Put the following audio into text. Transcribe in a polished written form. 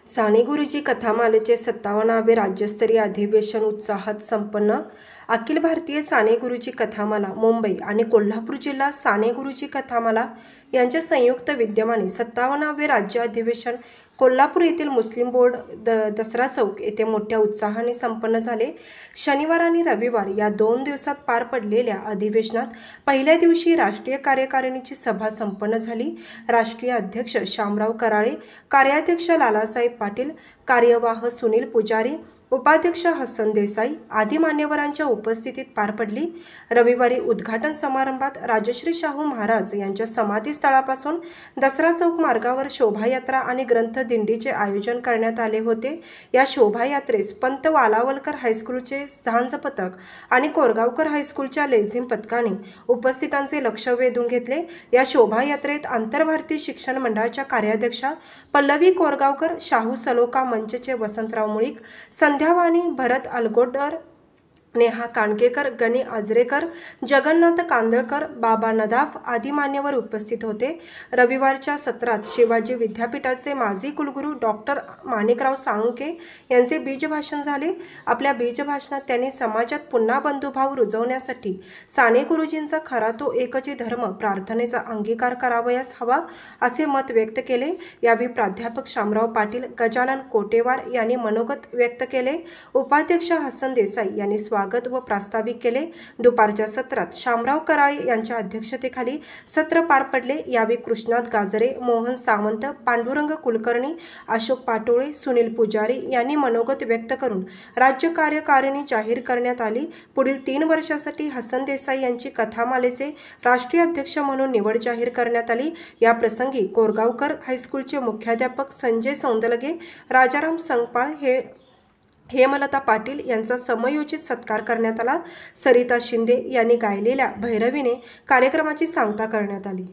साने गुरुजी कथामालेचे 57वे राज्यस्तरीय अधिवेशन उत्साहात संपन्न। अखिल भारतीय साने गुरुजी कथामाला मुंबई आणि कोल्हापूर जिल्हा साने गुरुजी कथामाला यांच्या संयुक्त विद्यमाने 57वे राज्य अधिवेशन कोल्हापूर येथील मुस्लिम बोर्ड दसरा चौक येथे मोठ्या उत्साहाने संपन्न झाले। शनिवार आणि रविवार या 2 दिवसात पार पडलेल्या अधिवेशनात पहिल्या दिवशी राष्ट्रीय कार्यकारिणीची सभा संपन्न झाली। राष्ट्रीय अध्यक्ष शामराव कराळे, कार्याध्यक्ष लालासाहेब पाटील, कार्यवाह सुनील पुजारी, उपाध्यक्ष हसन देसाई आदी मान्यवरांच्या उपस्थितीत पार पडली। रविवारी उद्घाटन समारंभात राजश्री शाहू महाराज यांच्या समाधीस्थळापासून दसरा चौक मार्गावर शोभायात्रा आणि ग्रंथ दिंडीचे आयोजन करण्यात आले होते। या शोभायात्रेस पंत वालावलकर हायस्कूलचे झांज पथक आणि कोरगावकर हायस्कूलच्या लेझिम पथकाने उपस्थितांचे लक्ष वेधून घेतले। या शोभायात्रेत आंतरभारतीय शिक्षण मंडळाच्या कार्याध्यक्षा पल्लवी कोरगावकर, शाहू सलोका मंचचे वसंतराव मुळीक, संध्यावाणी भरत अलगोडर, नेहा काणकेकर, गणी आजरेकर, जगन्नाथ कांदळकर, बाबा नदाफ आदी मान्यवर उपस्थित होते। रविवारच्या सत्रात शिवाजी विद्यापीठाचे माजी कुलगुरू डॉक्टर माणिकराव साळुंखे यांचे बीजभाषण झाले। आपल्या बीजभाषणात त्यांनी समाजात पुन्हा बंधुभाव रुजवण्यासाठी साने गुरुजींचा खरा तो एकच धर्म प्रार्थनेचा अंगीकार करावयास हवा असे मत व्यक्त केले। यावेळी प्राध्यापक शामराव पाटील, गजानन कोटेवार यांनी मनोगत व्यक्त केले। उपाध्यक्ष हसन देसाई यांनी स्वागत व प्रास्ताविक केले। दुपारच्या सत्रात शामराव कराळे यांच्या अध्यक्षतेखाली सत्र पार पडले। यावेळी कृष्णात गाजरे, मोहन सावंत, पांडुरंग कुलकर्णी, अशोक पाटोळे, सुनील पुजारी यांनी मनोगत व्यक्त करून राज्य कार्यकारिणी जाहीर करण्यात आली। पुढील 3 वर्षासाठी हसन देसाई यांची कथामालेचे राष्ट्रीय अध्यक्ष म्हणून निवड जाहीर करण्यात आली। या प्रसंगी कोरगावकर हायस्कूलचे मुख्याध्यापक संजय सौंदलगे, राजाराम संगपाळ, हेमलता पाटील यांचा समयोचित सत्कार करण्यात आला। सरिता शिंदे यांनी गायलेल्या भैरवीने कार्यक्रमाची सांगता करण्यात आली।